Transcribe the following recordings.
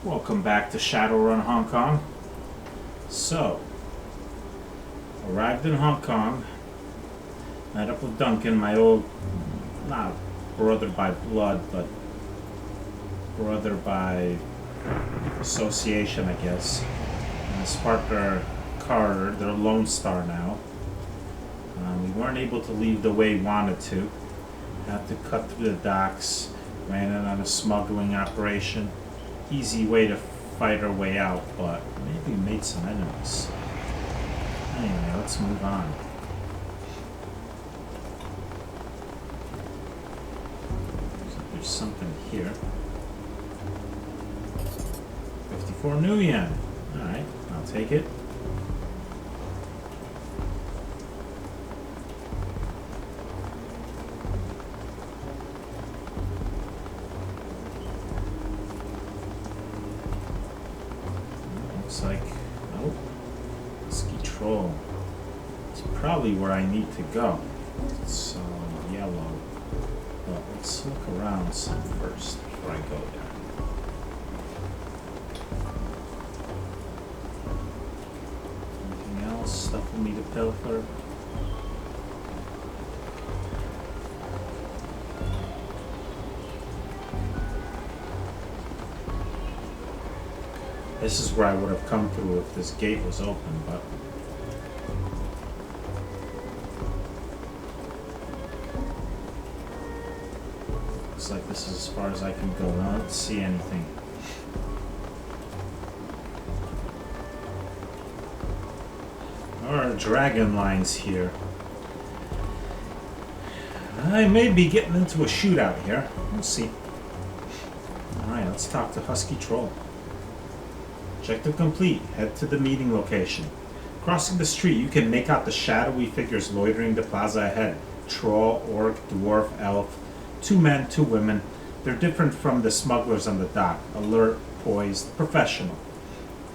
Welcome back to Shadowrun Hong Kong. So, arrived in Hong Kong, met up with Duncan, my old, not brother by blood, but brother by association, I guess. And I sparked our car, their Lone Star now. We weren't able to leave the way we wanted to. Had to cut through the docks, ran in on a smuggling operation. Easy way to fight our way out, but maybe we made some enemies. Anyway, let's move on. So there's something here. 54 new yen. Alright, I'll take it. Looks like, oh, ski troll. It's probably where I need to go. It's yellow. But let's look around some first before I go there. Anything else? Stuff for me to pilfer? This is where I would have come through if this gate was open, but looks like this is as far as I can go. I don't see anything. There are dragon lines here. I may be getting into a shootout here. We'll see. Alright, let's talk to Husky Troll. Objective complete. Head to the meeting location. Crossing the street, you can make out the shadowy figures loitering the plaza ahead. Troll, orc, dwarf, elf. 2 men, 2 women. They're different from the smugglers on the dock. Alert, poised, professional.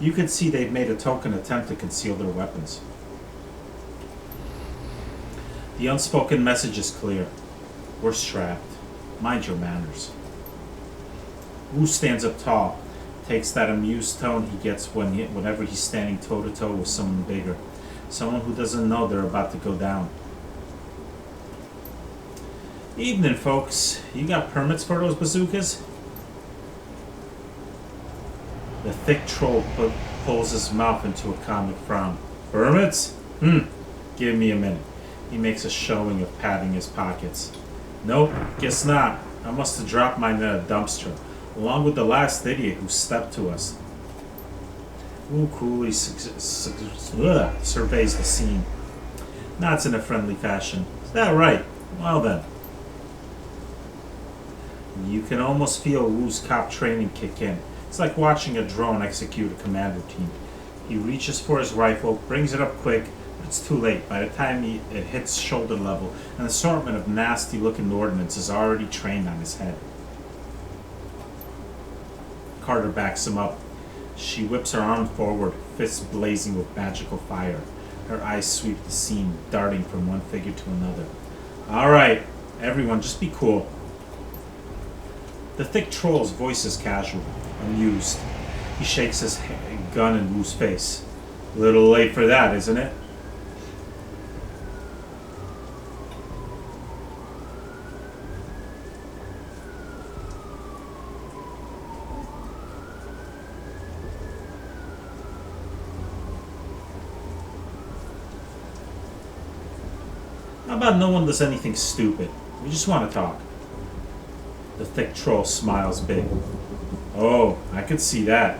You can see they've made a token attempt to conceal their weapons. The unspoken message is clear. We're strapped. Mind your manners. Wu stands up tall. Takes that amused tone he gets whenever he's standing toe-to-toe with someone bigger. Someone who doesn't know they're about to go down. Evening, folks. You got permits for those bazookas? The thick troll pulls his mouth into a comic frown. Permits? Give me a minute. He makes a showing of patting his pockets. Nope, guess not. I must have dropped mine in a dumpster, along with the last idiot who stepped to us. Wu coolly surveys the scene. Nods in a friendly fashion. Is that right? Well then. You can almost feel Wu's cop training kick in. It's like watching a drone execute a command routine. He reaches for his rifle, brings it up quick, but it's too late. By the time it hits shoulder level, an assortment of nasty-looking ordnance is already trained on his head. Carter backs him up. She whips her arm forward, fists blazing with magical fire. Her eyes sweep the scene, darting from one figure to another. Alright, everyone, just be cool. The thick troll's voice is casual, amused. He shakes his gun in Wu's face. A little late for that, isn't it? How about no one does anything stupid? We just want to talk. The thick troll smiles big. Oh, I could see that.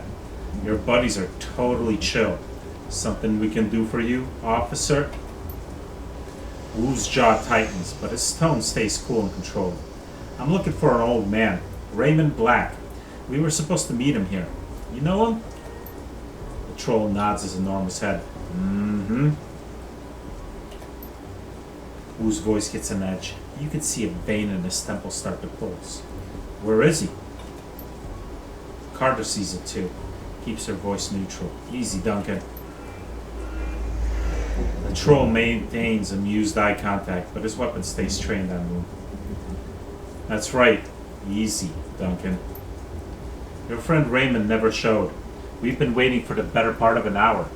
Your buddies are totally chill. Something we can do for you, officer? Wu's jaw tightens, but his tone stays cool and controlled. I'm looking for an old man, Raymond Black. We were supposed to meet him here. You know him? The troll nods his enormous head. Mm-hmm. Wu's voice gets an edge. You can see a vein in his temple start to pulse. Where is he? Carter sees it too. Keeps her voice neutral. Easy, Duncan. The troll maintains amused eye contact, but his weapon stays trained on Wu. That's right. Easy, Duncan. Your friend Raymond never showed. We've been waiting for the better part of an hour.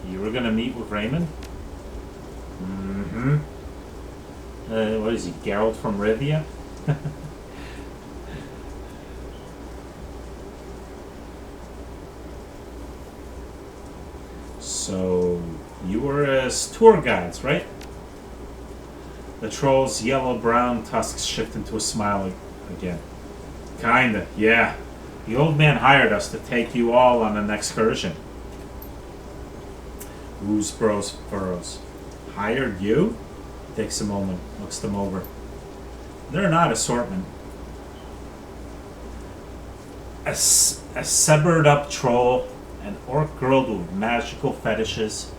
You were gonna meet with Raymond? Mm-hmm. What is he, Geralt from Rivia? So, you were as tour guides, right? The troll's yellow-brown tusks shift into a smile again. Kinda, yeah. The old man hired us to take you all on an excursion. Wu's brows furrows. Hired you? Takes a moment, looks them over. They're not assortment. A severed-up troll, an orc girl with magical fetishes.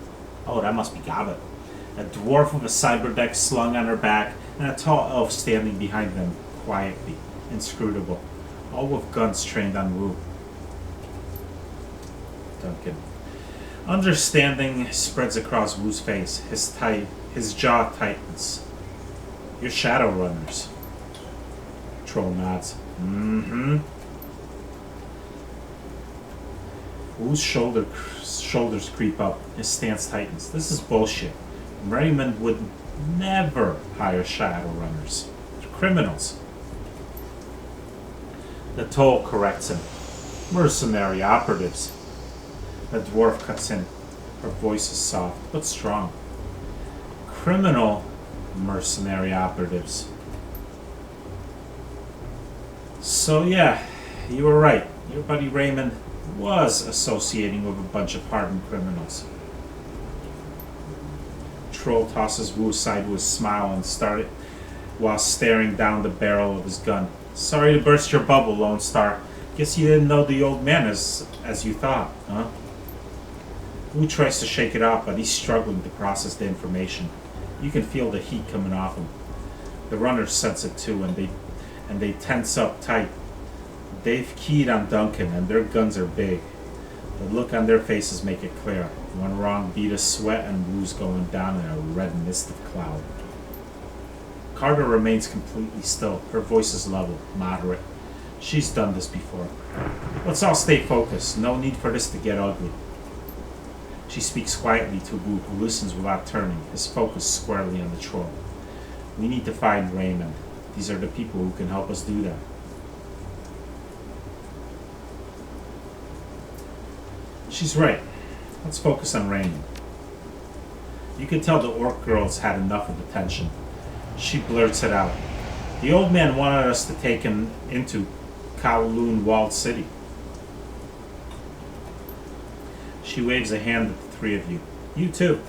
Oh, that must be Gaba. A dwarf with a cyberdeck slung on her back, and a tall elf standing behind them, quietly, inscrutable. All with guns trained on Wu. Duncan. Understanding spreads across Wu's face. His jaw tightens. You're Shadowrunners. Troll nods. Mm-hmm. Wu's shoulders creep up. His stance tightens. This is bullshit. Raymond would never hire Shadowrunners. They're criminals. The Toll corrects him. Mercenary operatives. The dwarf cuts in. Her voice is soft, but strong. Criminal mercenary operatives. So yeah, you were right. Your buddy Raymond was associating with a bunch of hardened criminals. Troll tosses Wu aside with a smile and started while staring down the barrel of his gun. Sorry to burst your bubble, Lone Star. Guess you didn't know the old man as you thought, huh? Wu tries to shake it off, but he's struggling to process the information. You can feel the heat coming off him. The runners sense it too, and they tense up tight. They've keyed on Duncan, and their guns are big. The look on their faces make it clear. One wrong beat of sweat, and Wu's going down in a red mist of cloud. Carter remains completely still. Her voice is level, moderate. She's done this before. Let's all stay focused. No need for this to get ugly. She speaks quietly to Wu, who listens without turning, his focus squarely on the troll. We need to find Raymond. These are the people who can help us do that. She's right. Let's focus on Raymond. You could tell the orc girls had enough of attention. She blurts it out. The old man wanted us to take him into Kowloon Walled City. She waves a hand at the three of you. You too.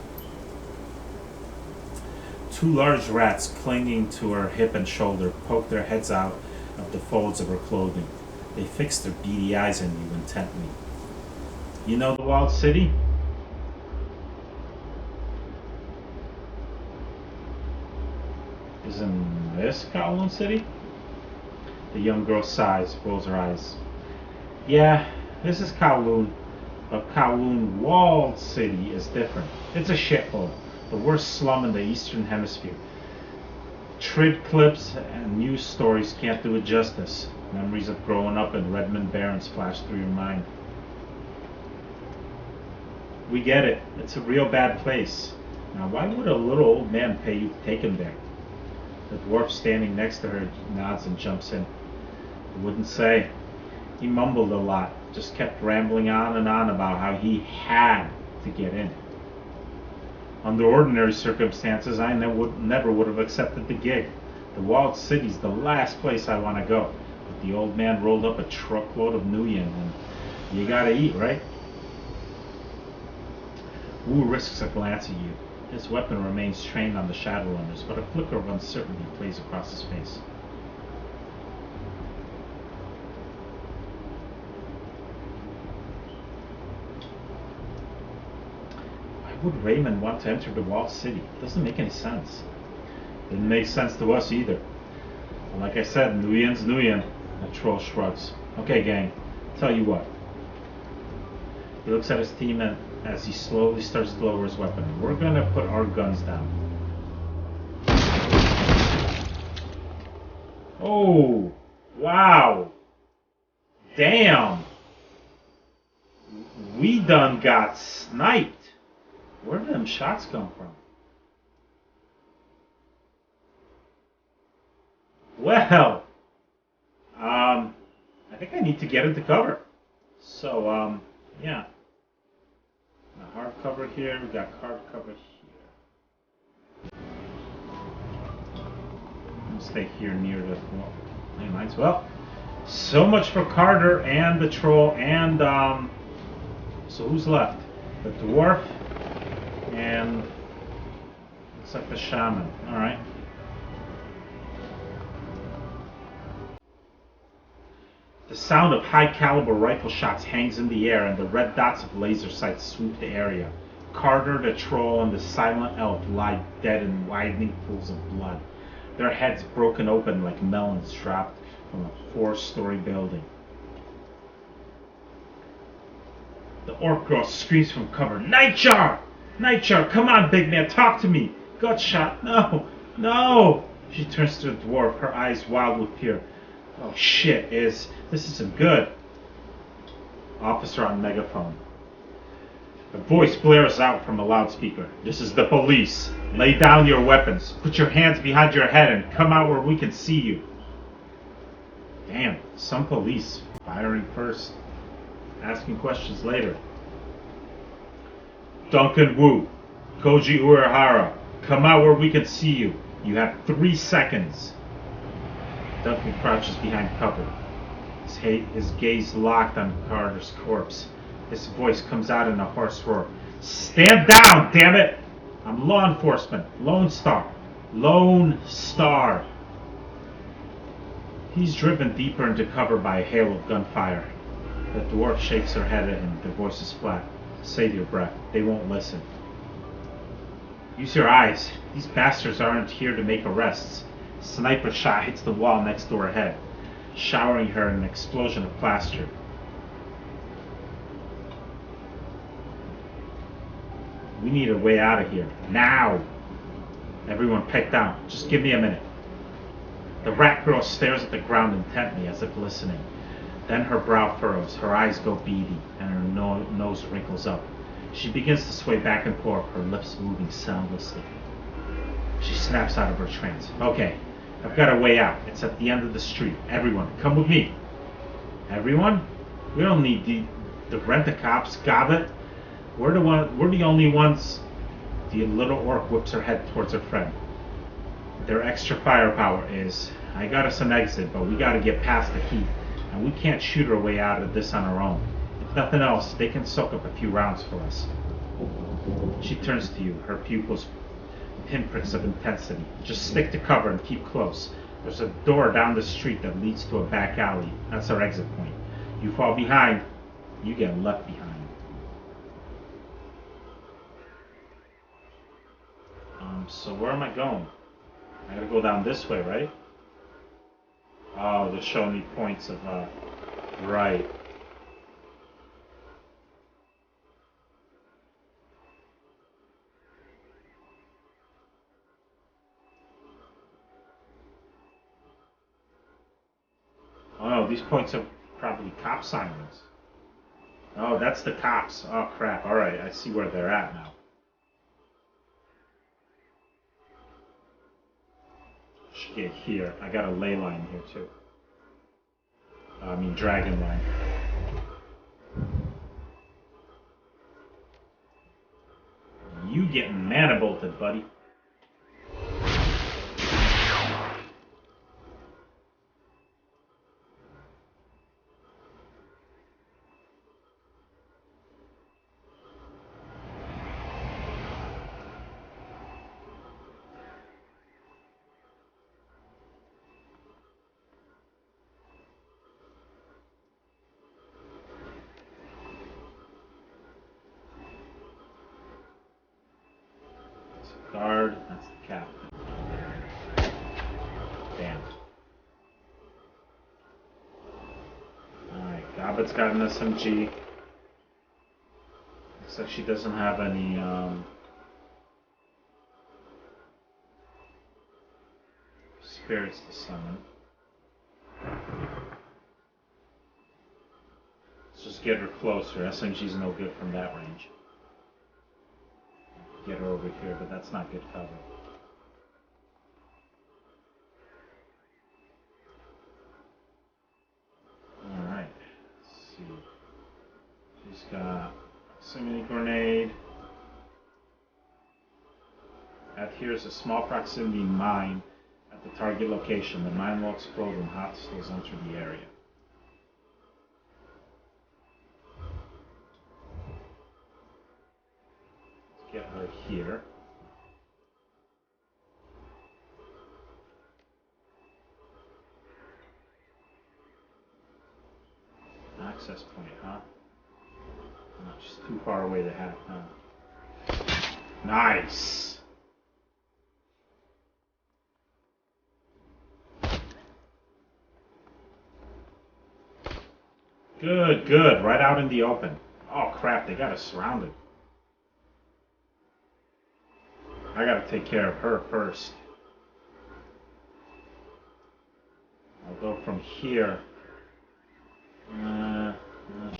Two large rats clinging to her hip and shoulder poke their heads out of the folds of her clothing. They fix their beady eyes on you intently. You know the Walled City? Isn't this Kowloon City? The young girl sighs, rolls her eyes. Yeah, this is Kowloon. But Kowloon Walled City is different. It's a shithole. The worst slum in the Eastern Hemisphere. Trid clips and news stories can't do it justice. Memories of growing up in Redmond Barrens flash through your mind. We get it. It's a real bad place. Now, why would a little old man pay you to take him there? The dwarf standing next to her nods and jumps in. I wouldn't say. He mumbled a lot, just kept rambling on and on about how he had to get in. Under ordinary circumstances, I never would have accepted the gig. The Walled City's the last place I want to go. But the old man rolled up a truckload of Nuyen, and you gotta eat, right? Wu risks a glance at you. His weapon remains trained on the Shadowrunners, but a flicker of uncertainty plays across his face. Why would Raymond want to enter the Walled City? It doesn't make any sense. Didn't make sense to us either. And like I said, Nuyen's Nuyen. The troll shrugs. Okay, gang, tell you what. He looks at his team and as he slowly starts to lower his weapon. We're gonna put our guns down. Oh, Wow. Damn. We done got sniped. Where did them shots come from? Well, I think I need to get into cover. So, yeah. Hard cover here, we got card cover here. I'll stay here near the lane lines. Well, so much for Carter and the troll and, so who's left? The dwarf and looks like the shaman. Alright. The sound of high-caliber rifle shots hangs in the air, and the red dots of laser sights sweep the area. Carter, the troll, and the silent elf lie dead in widening pools of blood, their heads broken open like melons dropped from a 4-story building. The orc girl screams from cover, Nightjar! Nightjar, come on, big man, talk to me! Gut shot, no, no! She turns to the dwarf, her eyes wild with fear. Oh shit, this isn't good. Officer on megaphone. A voice blares out from a loudspeaker. This is the police. Lay down your weapons. Put your hands behind your head and come out where we can see you. Damn, some police. Firing first. Asking questions later. Duncan Wu. Koji Uehara. Come out where we can see you. You have 3 seconds. Duncan crouches behind cover, his gaze locked on Carter's corpse. His voice comes out in a hoarse roar. Stand down, damn it! I'm law enforcement. Lone Star. Lone Star. He's driven deeper into cover by a hail of gunfire. The dwarf shakes her head at him. Their voice is flat. Save your breath. They won't listen. Use your eyes. These bastards aren't here to make arrests. Sniper shot hits the wall next to her head, showering her in an explosion of plaster. We need a way out of here. Now! Everyone pick down. Just give me a minute. The rat girl stares at the ground intently as if listening. Then her brow furrows, her eyes go beady, and her nose wrinkles up. She begins to sway back and forth, her lips moving soundlessly. She snaps out of her trance. Okay, I've got a way out. It's at the end of the street. Everyone, come with me. Everyone? We don't need the rent-a-cops. Gobbet. We're the only ones. The little orc whips her head towards her friend. Their extra firepower is, I got us an exit, but we gotta get past the heat, and we can't shoot our way out of this on our own. If nothing else, they can soak up a few rounds for us. She turns to you, her pupils pinpricks of intensity. Just stick to cover and keep close. There's a door down the street that leads to a back alley. That's our exit point. You fall behind, you get left behind. So where am I going? I gotta go down this way, right? Oh, they're showing me points of, right. Oh no, these points are probably cop sirens. Oh, that's the cops. Oh crap, alright, I see where they're at now. Should get here. I got a ley line here too. I mean dragon line. You getting mana bolted, buddy. Guard, that's the captain. Damn. Alright, Gobbet's got an SMG. Looks like she doesn't have any, spirits to summon. Just get her closer. SMG's no good from that range. Get her over here, but that's not good cover. Alright. Let's see. She's got proximity grenade. Here's a small proximity mine at the target location. The mine will explode when hostiles enter the area. Let's get her here. Access point, huh? No, she's too far away to have, huh? Nice! Good, good. Right out in the open. Oh crap, they got us surrounded. I gotta take care of her first. I'll go from here.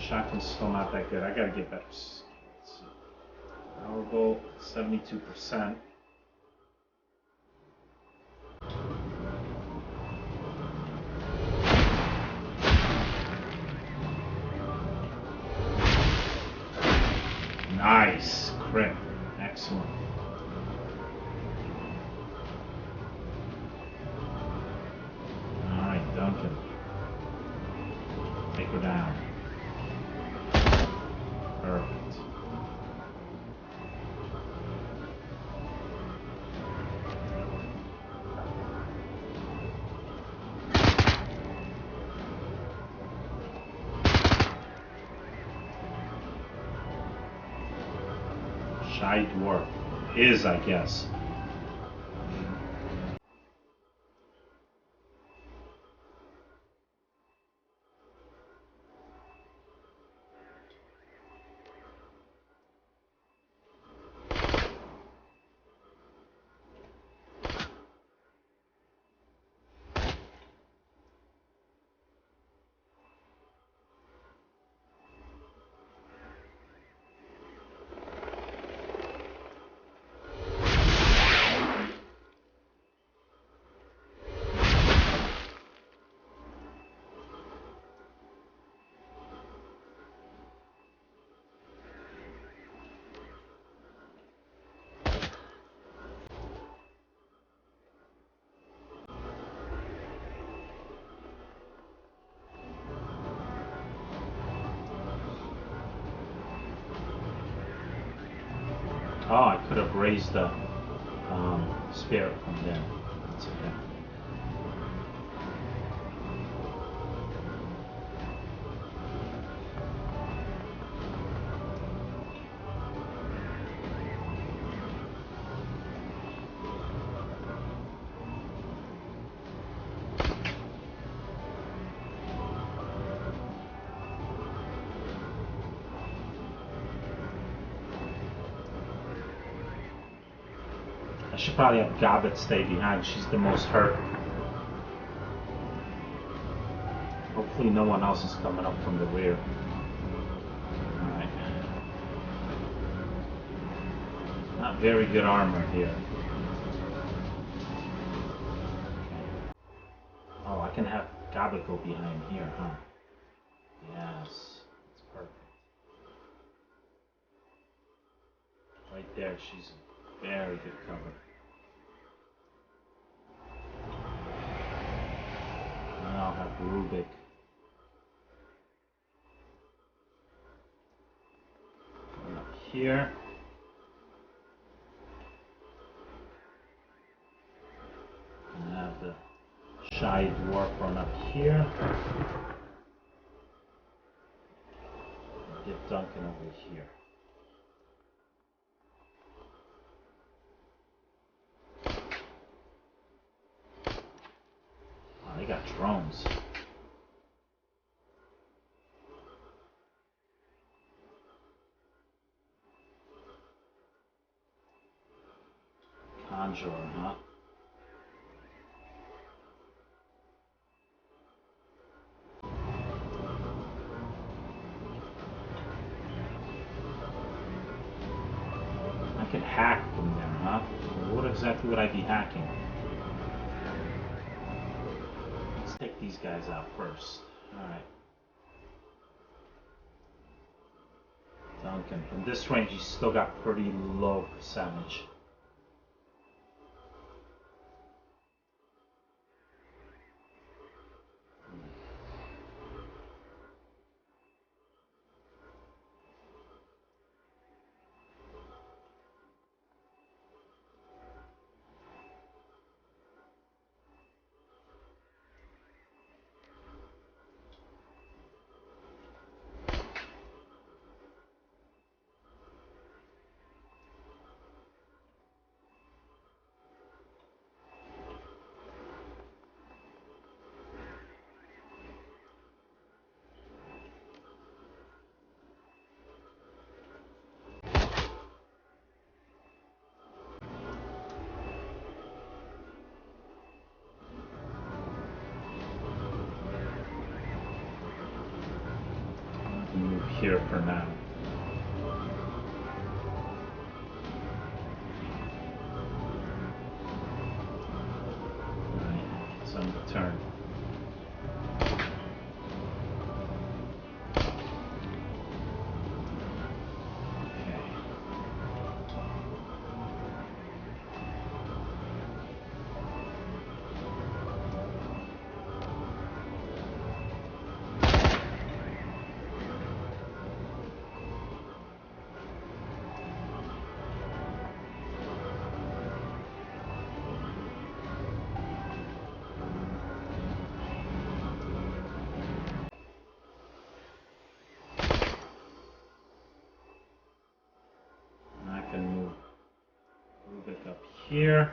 Shotgun's still not that good. I gotta get better. Let's see. Power bolt, 72%. Nice. Crit. Excellent. Alright, Duncan. Take her down. Perfect. Shy dwarf. Is, I guess. Oh, I could have raised the spirit from there. That's okay. I should probably have Gobbet stay behind. She's the most hurt. Hopefully no one else is coming up from the rear. Alright. Not very good armor here. Oh, I can have Gobbet go behind here, huh? Yes. That's perfect. Right there, she's very good cover. And I'll have Rubik. Going up here. And I have the Shy Dwarf run up here. And get Duncan over here. They got drones. Conjurer, huh? can hack from them, huh? Well, what exactly would I be hacking? Let's take these guys out first. Alright. Duncan. From this range, he's still got pretty low percentage. Move here for now. Alright, it's on the turn. Here.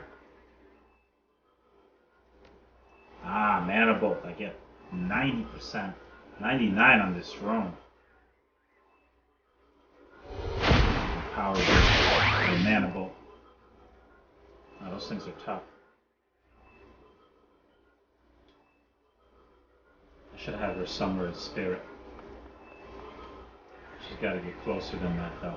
Mana bolt. I get 90%, 99 on this drone. Power bolt and mana bolt. Oh, those things are tough. I should have her somewhere in spirit. She's got to get closer than that, though.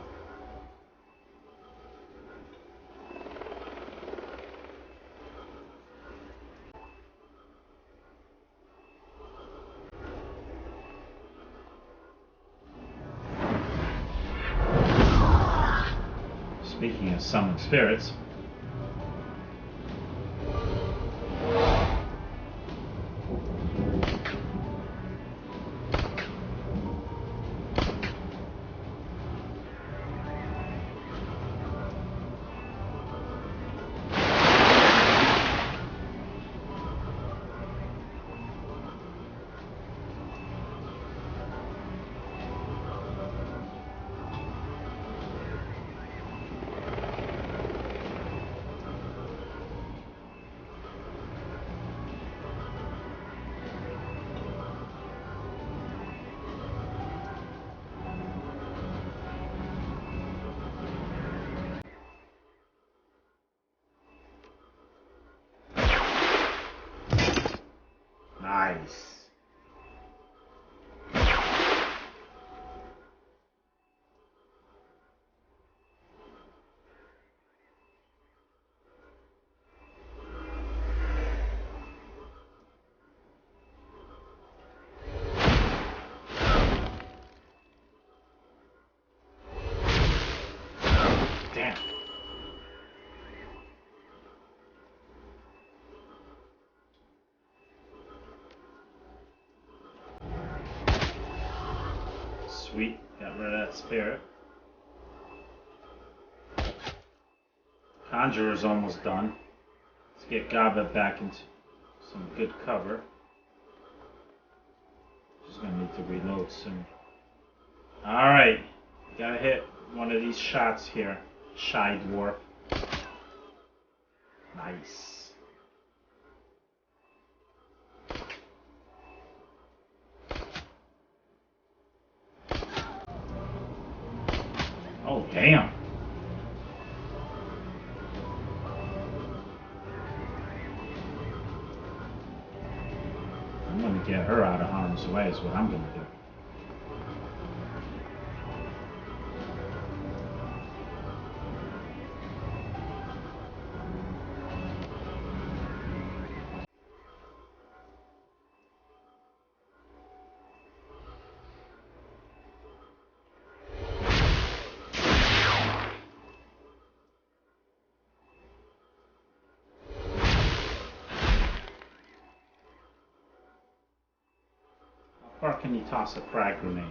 Speaking of summoned spirits, nice. Damn. Sweet, got rid of that spirit. Conjurer's almost done. Let's get Gaba back into some good cover. She's gonna need to reload soon. Alright, gotta hit one of these shots here. Shy Dwarf. Nice. Oh, damn. I'm gonna get her out of harm's way is what I'm gonna do. far can you toss a frag grenade?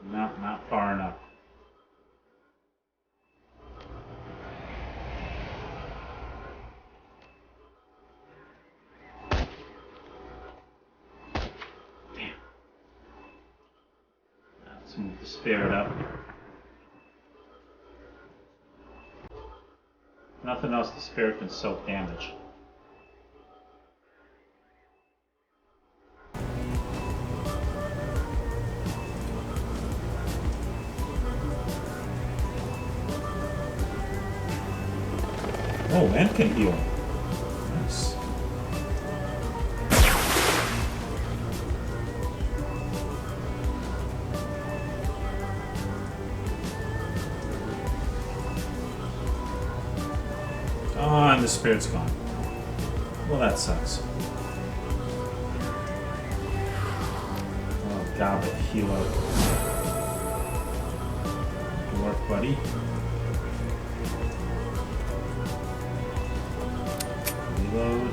Not far enough. Damn. Let's move the spirit up. Nothing else the spirit can soak damage. Oh, and can heal. Nice. Oh, and the spirit's gone. Well, that sucks. Oh, God, but heal up. Good work, buddy. Reload.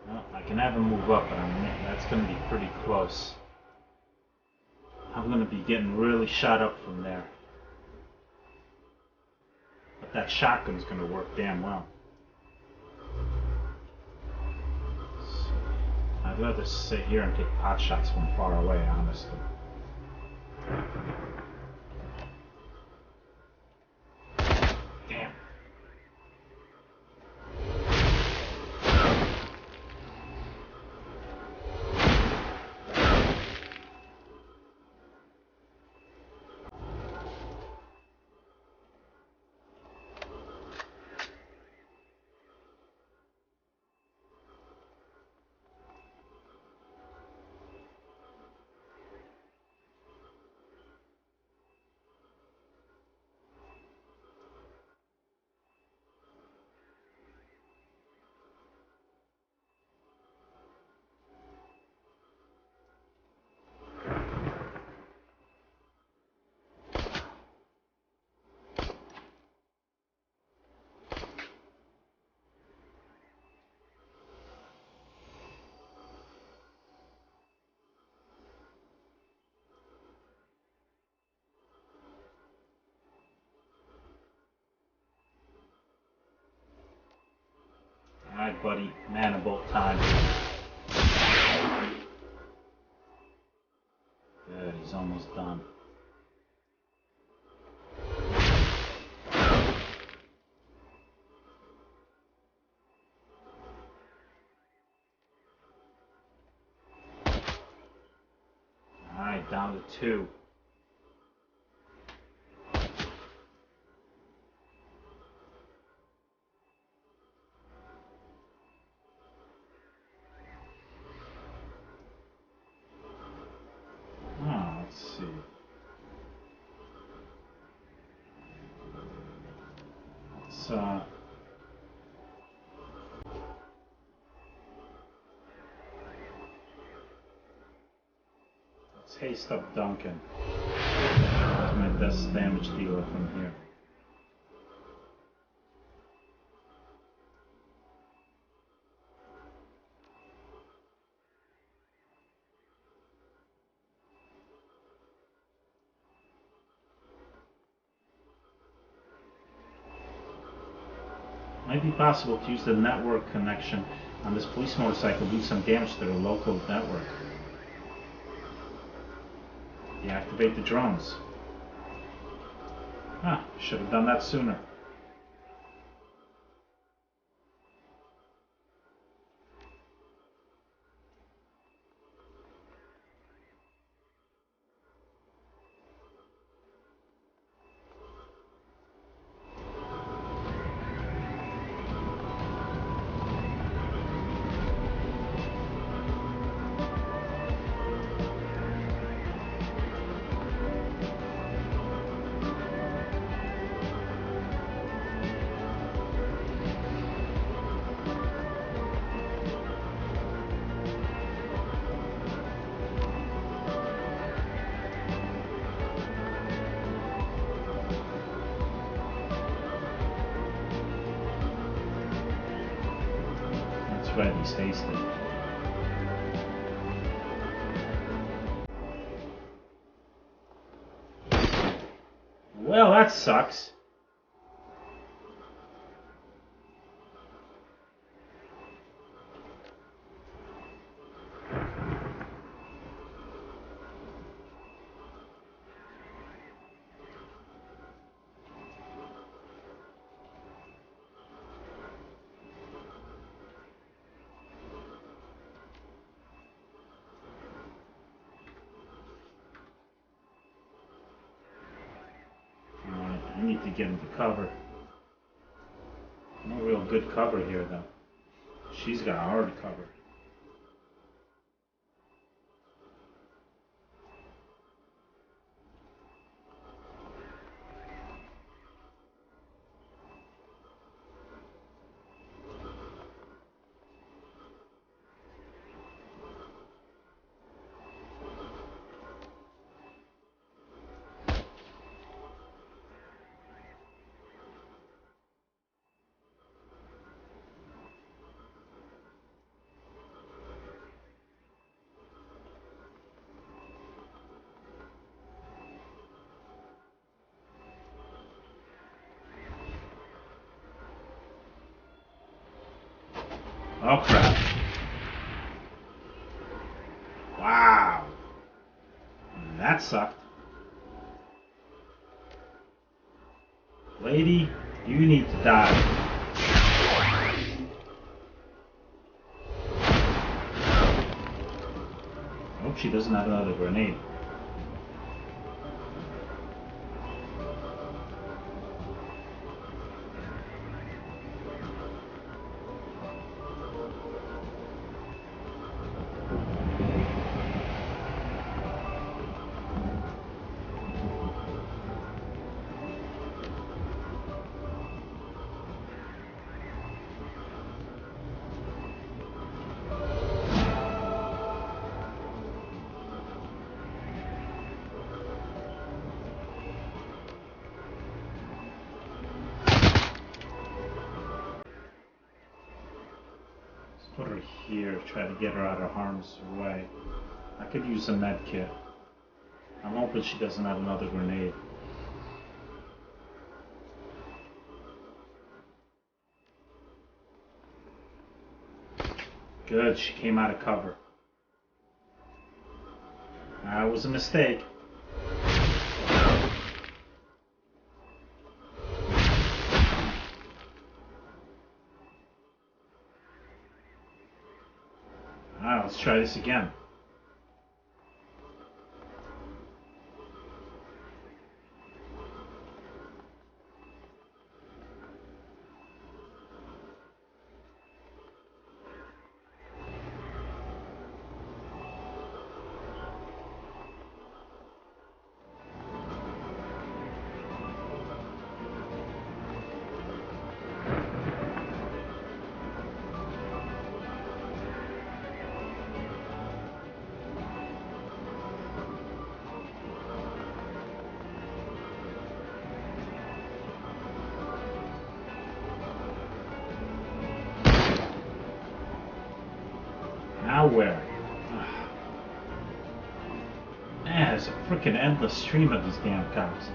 Well, I can have him move up, but that's going to be pretty close. I'm going to be getting really shot up from there. But that shotgun's going to work damn well. So, I'd rather sit here and take pot shots from far away, honestly. Damn. Alright, buddy. Mana bolt time. Good, he's almost done. Alright, down to 2. Let's haste up Duncan. Ultimate death damage dealer from here. Might be possible to use the network connection on this police motorcycle to do some damage to the local network. Deactivate the drones. Ah, should have done that sooner. sweat, he's hasty. Well, that sucks. I need to get him to cover. No real good cover here, though. She's got hard cover. Oh crap. Wow. That sucked. Lady, you need to die. Hope she doesn't have another grenade. Put her here, try to get her out of harm's way. I could use a med kit. I'm hoping she doesn't have another grenade. Good, she came out of cover. That was a mistake. Alright, let's try this again. Now where? Man, there's a freaking endless stream of these damn cops.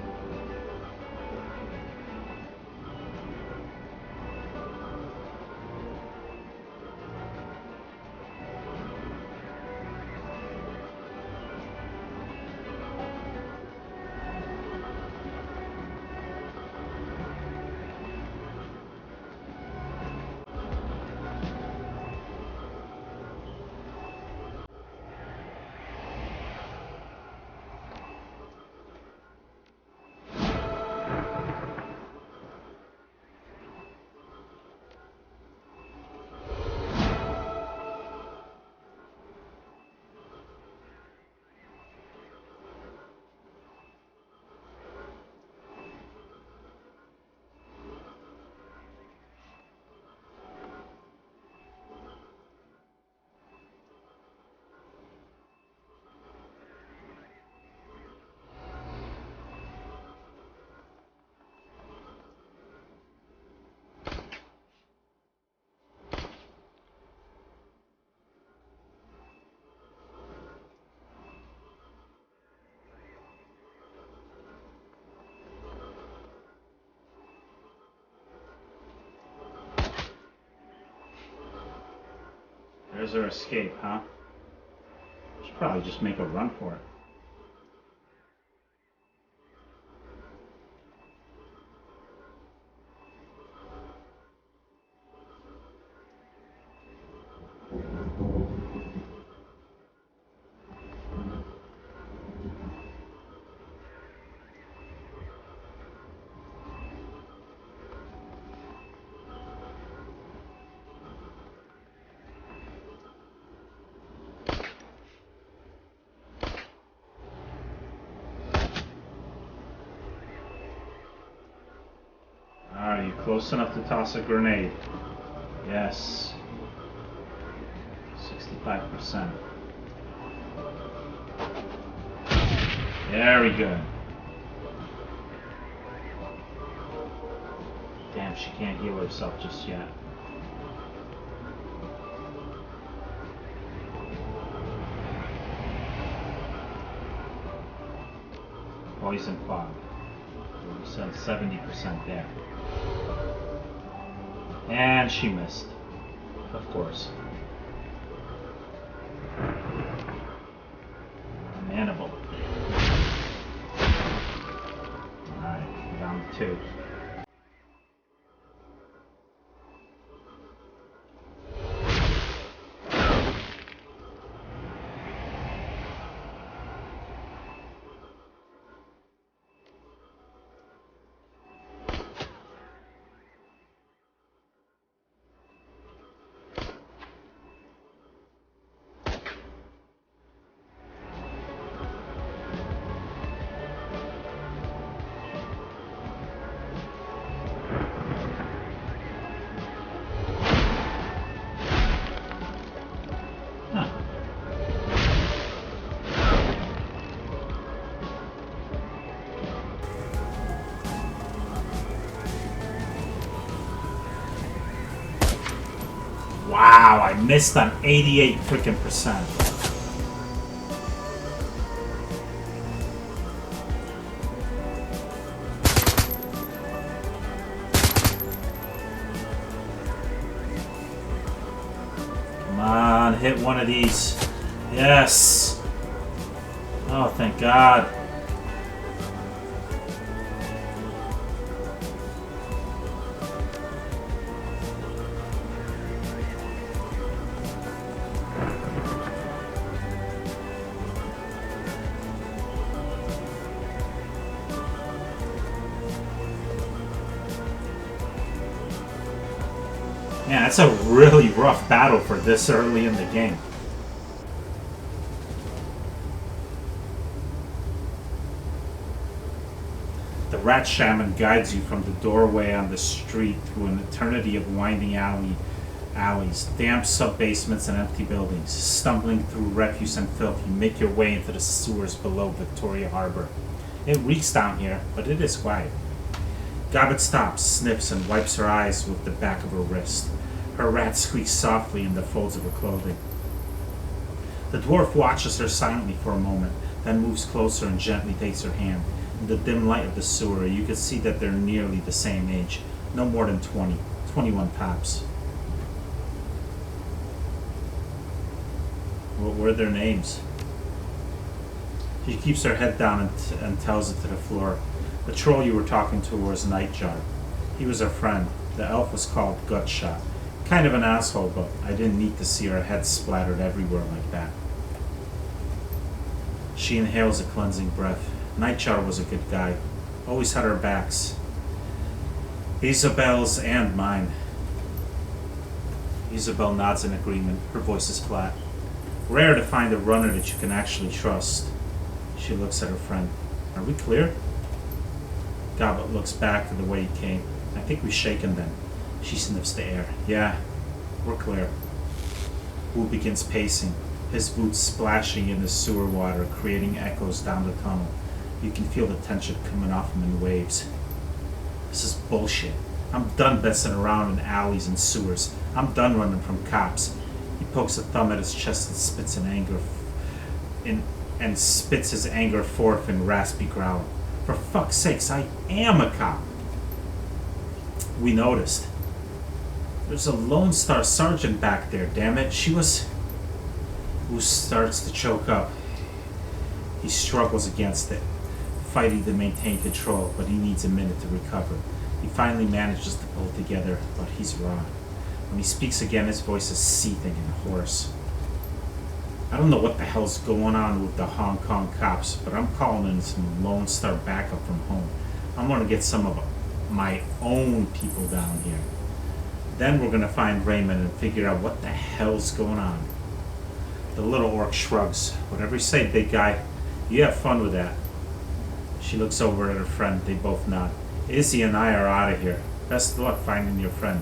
Where's her escape, huh? Should probably just make a run for it. Are you close enough to toss a grenade? Yes. 65%. Very good. Damn, she can't heal herself just yet. Poison fog. We said 70% there. And she missed. Of course. Manable. Alright, down to 2. Wow, I missed on 88 freaking percent. Come on, hit one of these. Yes. Oh, thank God. Yeah, that's a really rough battle for this early in the game. The rat shaman guides you from the doorway on the street through an eternity of winding alleys, damp sub-basements and empty buildings. Stumbling through refuse and filth, you make your way into the sewers below Victoria Harbor. It reeks down here, but it is quiet. Gobbet stops, sniffs, and wipes her eyes with the back of her wrist. Her rat squeaks softly in the folds of her clothing. The dwarf watches her silently for a moment, then moves closer and gently takes her hand. In the dim light of the sewer, you can see that they're nearly the same age, no more than 20, 21 tops. What were their names? She keeps her head down and tells it to the floor. The troll you were talking to was Nightjar. He was our friend. The elf was called Gutshot. Kind of an asshole, but I didn't need to see her head splattered everywhere like that. She inhales a cleansing breath. Nightjar was a good guy. Always had our backs. Isabel's and mine. Isabel nods in agreement. Her voice is flat. Rare to find a runner that you can actually trust. She looks at her friend. Are we clear? Gobbet looks back to the way he came. I think we've shaken then. She sniffs the air. Yeah, we're clear. Wu begins pacing, his boots splashing in the sewer water, creating echoes down the tunnel. You can feel the tension coming off him in waves. This is bullshit. I'm done messing around in alleys and sewers. I'm done running from cops. He pokes a thumb at his chest and spits his anger forth in raspy growl. For fuck's sakes, I am a cop. We noticed. There's a Lone Star Sergeant back there, damn it. She was Wu starts to choke up. He struggles against it, fighting to maintain control, but he needs a minute to recover. He finally manages to pull it together, but he's wrong. When he speaks again, his voice is seething and hoarse. I don't know what the hell's going on with the Hong Kong cops, but I'm calling in some Lone Star backup from home. I'm going to get some of my own people down here. Then we're going to find Raymond and figure out what the hell's going on. The little orc shrugs. Whatever you say, big guy. You have fun with that. She looks over at her friend. They both nod. Izzy and I are out of here. Best of luck finding your friend.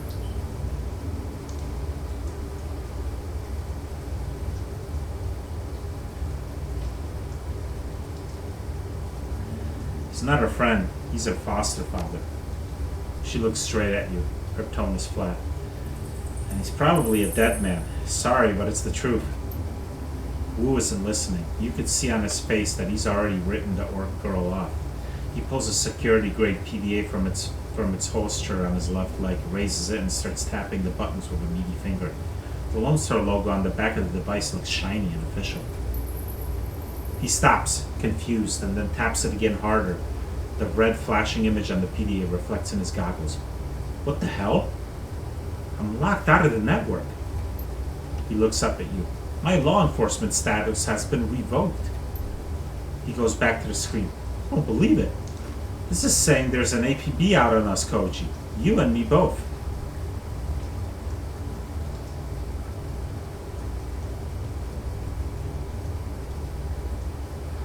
He's not her friend. He's her foster father. She looks straight at you. Her tone is flat. And he's probably a dead man. Sorry, but it's the truth. Wu isn't listening. You could see on his face that he's already written the orc girl off. He pulls a security-grade PDA from its holster on his left leg, raises it, and starts tapping the buttons with a meaty finger. The Lone Star logo on the back of the device looks shiny and official. He stops, confused, and then taps it again harder. The red flashing image on the PDA reflects in his goggles. What the hell? I'm locked out of the network. He looks up at you. My law enforcement status has been revoked. He goes back to the screen. I don't believe it. This is saying there's an APB out on us, Koji. You and me both.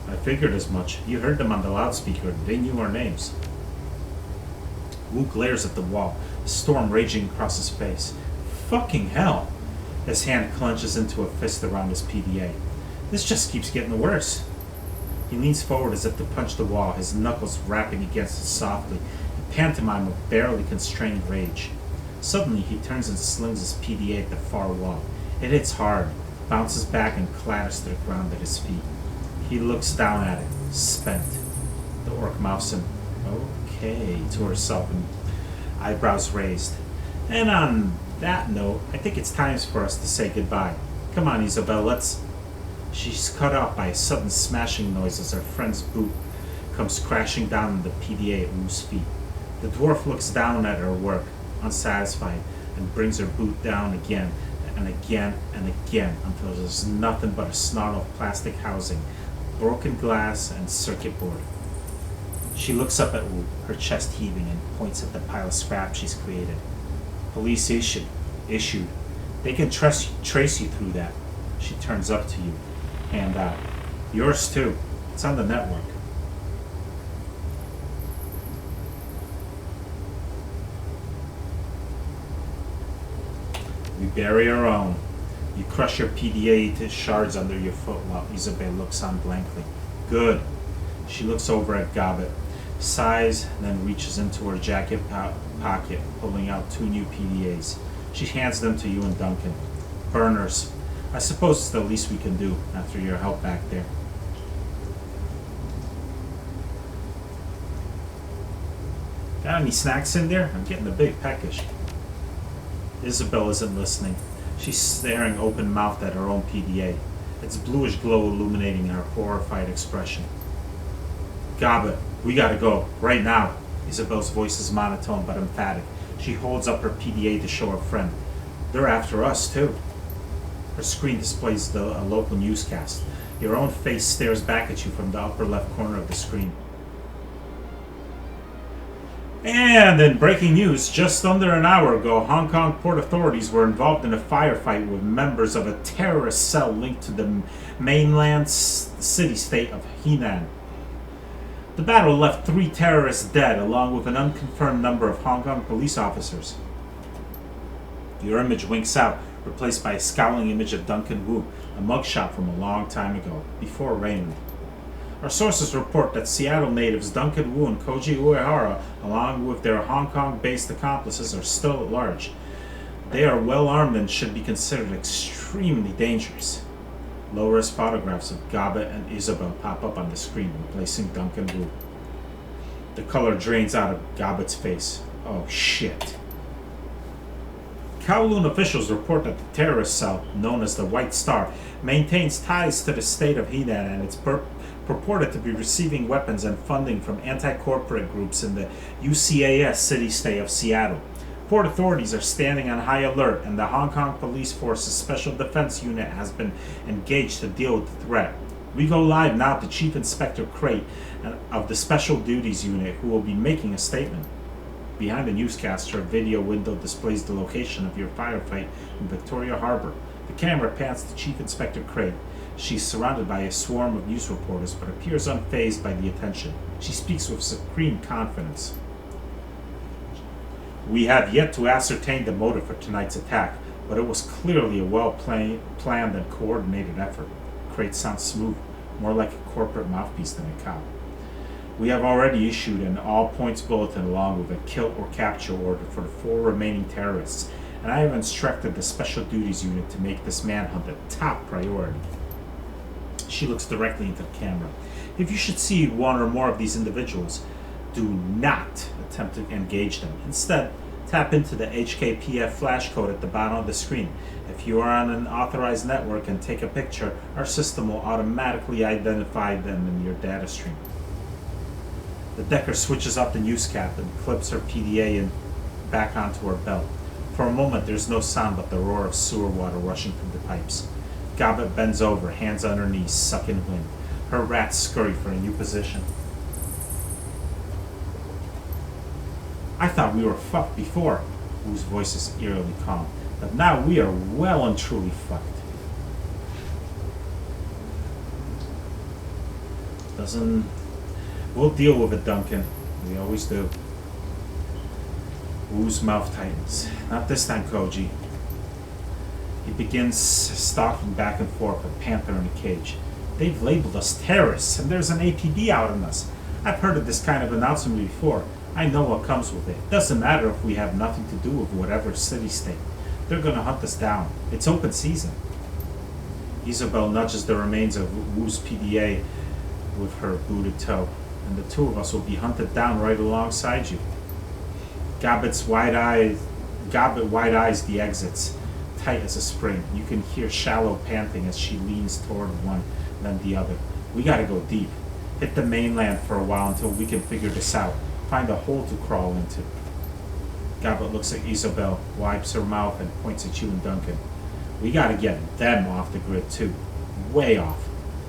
I figured as much. You heard them on the loudspeaker. They knew our names. Wu glares at the wall, storm raging across his face. Fucking hell. His hand clenches into a fist around his PDA. This just keeps getting worse. He leans forward as if to punch the wall, his knuckles rapping against it softly, a pantomime of barely constrained rage. Suddenly, he turns and slings his PDA at the far wall. It hits hard, bounces back, and clatters to the ground at his feet. He looks down at it, spent. The orc mouths him, "Okay," to herself, and eyebrows raised. And on that note, I think it's time for us to say goodbye. Come on, Isabel, let's... She's cut off by a sudden smashing noise as her friend's boot comes crashing down on the PDA at Wu's feet. The dwarf looks down at her work, unsatisfied, and brings her boot down again and again and again until there's nothing but a snarl of plastic housing, broken glass, and circuit board. She looks up at Wu, her chest heaving, and points at the pile of scrap she's created. Police issued. They can trace you through that. She turns up to you. Hand out. Yours too. It's on the network. We bury our own. You crush your PDA to shards under your foot while Isabel looks on blankly. Good. She looks over at Gobbet, sighs, and then reaches into her jacket pocket, pulling out 2 new PDAs. She hands them to you and Duncan. Burners. I suppose it's the least we can do after your help back there. Got any snacks in there? I'm getting a big peckish. Isabel isn't listening. She's staring open-mouthed at her own PDA, its bluish glow illuminating her horrified expression. Gobbet, we gotta go, right now. Isabel's voice is monotone but emphatic. She holds up her PDA to show her friend. They're after us, too. Her screen displays a local newscast. Your own face stares back at you from the upper left corner of the screen. And in breaking news, just under an hour ago, Hong Kong port authorities were involved in a firefight with members of a terrorist cell linked to the mainland city-state of Henan. The battle left 3 terrorists dead, along with an unconfirmed number of Hong Kong police officers. Your image winks out, replaced by a scowling image of Duncan Wu, a mugshot from a long time ago, before Raymond. Our sources report that Seattle natives Duncan Wu and Koji Uehara, along with their Hong Kong-based accomplices, are still at large. They are well armed and should be considered extremely dangerous. Low-res photographs of Gobbet and Isabel pop up on the screen, replacing Duncan Wu. The color drains out of Gobbet's face. Oh, shit. Kowloon officials report that the terrorist cell, known as the White Star, maintains ties to the state of Henan and it's purported to be receiving weapons and funding from anti-corporate groups in the UCAS city-state of Seattle. Port authorities are standing on high alert, and the Hong Kong Police Force's Special Defense Unit has been engaged to deal with the threat. We go live now to Chief Inspector Crate of the Special Duties Unit, who will be making a statement. Behind the newscaster, a video window displays the location of your firefight in Victoria Harbor. The camera pans to Chief Inspector Crate. She's surrounded by a swarm of news reporters, but appears unfazed by the attention. She speaks with supreme confidence. We have yet to ascertain the motive for tonight's attack, but it was clearly a well-planned and coordinated effort. Crate sounds smooth, more like a corporate mouthpiece than a cop. We have already issued an all-points bulletin along with a kill or capture order for the 4 remaining terrorists, and I have instructed the Special Duties Unit to make this manhunt a top priority. She looks directly into the camera. If you should see one or more of these individuals, do not attempt to engage them. Instead, tap into the HKPF flash code at the bottom of the screen. If you are on an authorized network and take a picture, our system will automatically identify them in your data stream. The Decker switches off the news cap and clips her PDA in back onto her belt. For a moment, there's no sound but the roar of sewer water rushing through the pipes. Gobbet bends over, hands on her knees, sucking wind. Her rats scurry for a new position. I thought we were fucked before, whose voice is eerily calm, but now we are well and truly fucked. We'll deal with it, Duncan. We always do. Wu's mouth tightens. Not this time, Koji. He begins stalking back and forth, a panther in a cage. They've labeled us terrorists, and there's an APB out on us. I've heard of this kind of announcement before. I know what comes with it. Doesn't matter if we have nothing to do with whatever city-state. They're gonna hunt us down. It's open season. Isabel nudges the remains of Wu's PDA with her booted toe, and the 2 of us will be hunted down right alongside you. Gobbet wide eyes the exits, tight as a spring. You can hear shallow panting as she leans toward one, then the other. We gotta go deep. Hit the mainland for a while until we can figure this out. Find a hole to crawl into. Gobbet looks at Isabel, wipes her mouth, and points at you and Duncan. We gotta get them off the grid too. Way off.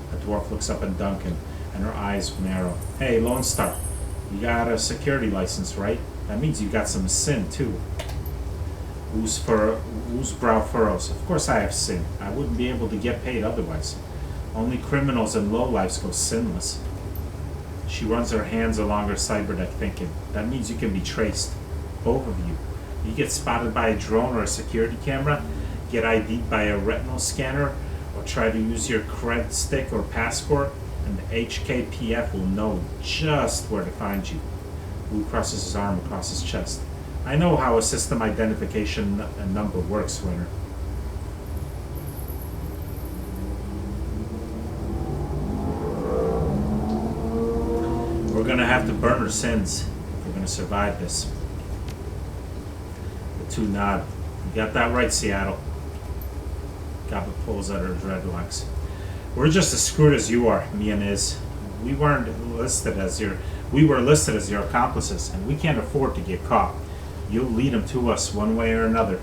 The dwarf looks up at Duncan, and her eyes narrow. Hey, Lone Star, you got a security license, right? That means you got some sin too. Wu's brow furrows. Of course I have sin. I wouldn't be able to get paid otherwise. Only criminals and lowlifes go sinless. She runs her hands along her cyberdeck, thinking, that means you can be traced. Both of you. You get spotted by a drone or a security camera, get ID'd by a retinal scanner, or try to use your cred stick or passport, and the HKPF will know just where to find you. Wu crosses his arm across his chest. I know how a system identification number works, Winner. We're gonna have to burn our sins if we're gonna survive this. The 2 nod. You got that right, Seattle. Gobbet pulls at her dreadlocks. We're just as screwed as you are, me and Iz. We were listed as your accomplices, and we can't afford to get caught. You'll lead them to us one way or another.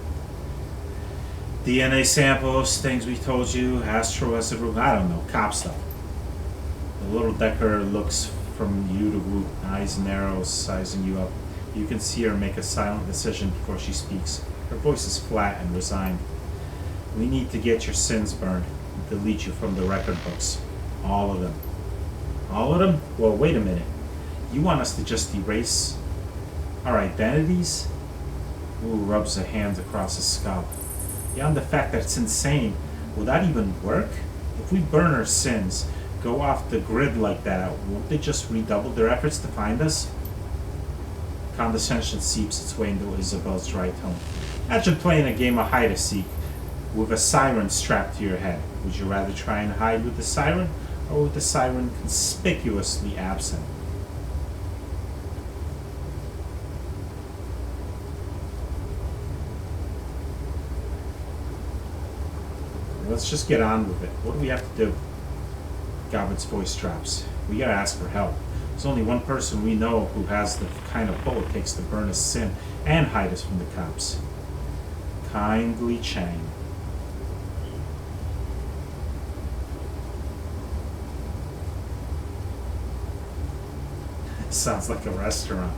DNA samples, things we told you, Astro has a room, I don't know, cop stuff. The little Decker looks from you to Wu, eyes narrow, sizing you up. You can see her make a silent decision before she speaks. Her voice is flat and resigned. We need to get your sins burned and delete you from the record books. All of them. All of them? Well, wait a minute. You want us to just erase our identities? Wu rubs her hands across his scalp. Beyond the fact that it's insane, will that even work? If we burn our sins, go off the grid like that, won't they just redouble their efforts to find us? Condescension seeps its way into Isabel's dry tone. Imagine playing a game of hide-and-seek with a siren strapped to your head. Would you rather try and hide with the siren, or with the siren conspicuously absent? let's just get on with it. What do we have to do? Gobbett's voice drops. We gotta ask for help. There's only one person we know who has the kind of pull it takes to burn us sin and hide us from the cops. Kindly Chang. Sounds like a restaurant.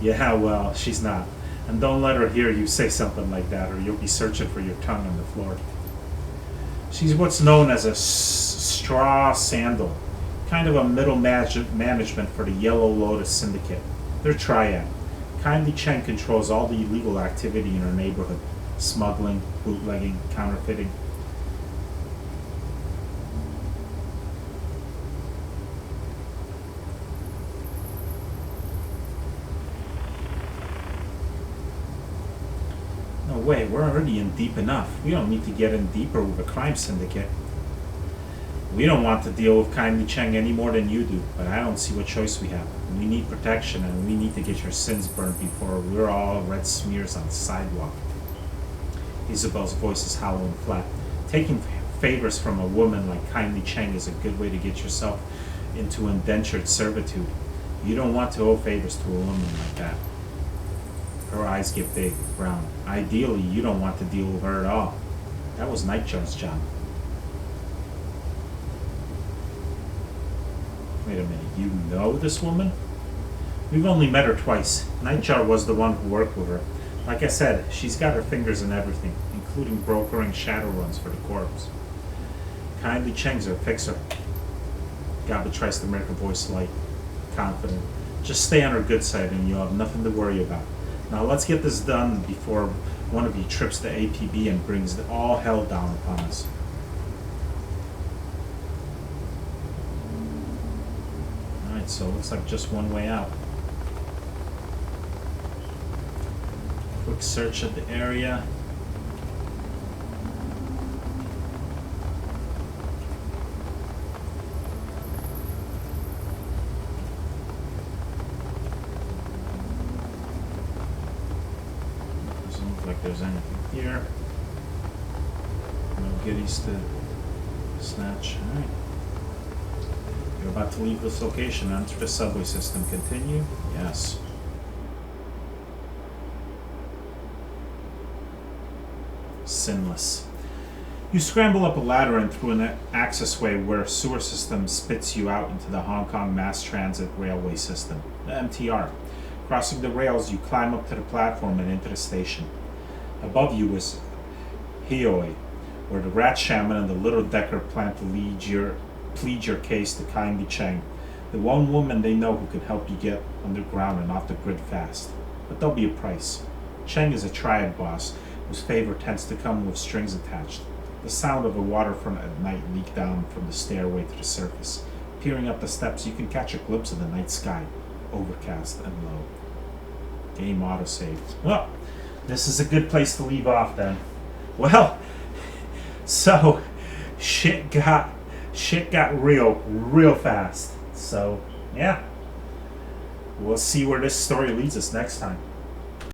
Yeah, well, she's not. And don't let her hear you say something like that, or you'll be searching for your tongue on the floor. She's what's known as a straw sandal, kind of a middle management for the Yellow Lotus Syndicate. They're triad. Kindly Cheng controls all the illegal activity in her neighborhood: smuggling, bootlegging, counterfeiting. No way, we're already in deep enough. We don't need to get in deeper with a crime syndicate. We don't want to deal with Kindly Cheng any more than you do, but I don't see what choice we have. We need protection, and we need to get your sins burned before we're all red smears on the sidewalk. Isabel's voice is hollow and flat. Taking favors from a woman like Kindly Cheng is a good way to get yourself into indentured servitude. You don't want to owe favors to a woman like that. Her eyes get big, brown. Ideally, you don't want to deal with her at all. That was Nightjar's job. Wait a minute, you know this woman? We've only met her twice. Nightjar was the one who worked with her. Like I said, she's got her fingers in everything, including brokering Shadowruns for the Corps. Kindly Cheng's her fixer. Gaba tries to make her voice light, confident. Just stay on her good side and you'll have nothing to worry about. Now let's get this done before one of you trips the APB and brings all hell down upon us. Alright, so it looks like just one way out. Quick search of the area. Doesn't look like there's anything here. No goodies to snatch. Alright. You're about to leave this location. Enter the subway system. Continue? Yes. Sinless. You scramble up a ladder and through an accessway where a sewer system spits you out into the Hong Kong Mass Transit Railway System, the MTR. Crossing the rails, you climb up to the platform and into the station. Above you is Hioi, where the Rat Shaman and the Little Decker plan to plead your case to Kindly Cheng, the one woman they know who can help you get underground and off the grid fast. But there'll be a price. Cheng is a triad boss whose favor tends to come with strings attached. The sound of the waterfront at night leaked down from the stairway to the surface. Peering up the steps, you can catch a glimpse of the night sky, overcast and low. Game autosave. Well, this is a good place to leave off then. Well, so shit got real fast. So yeah, we'll see where this story leads us next time.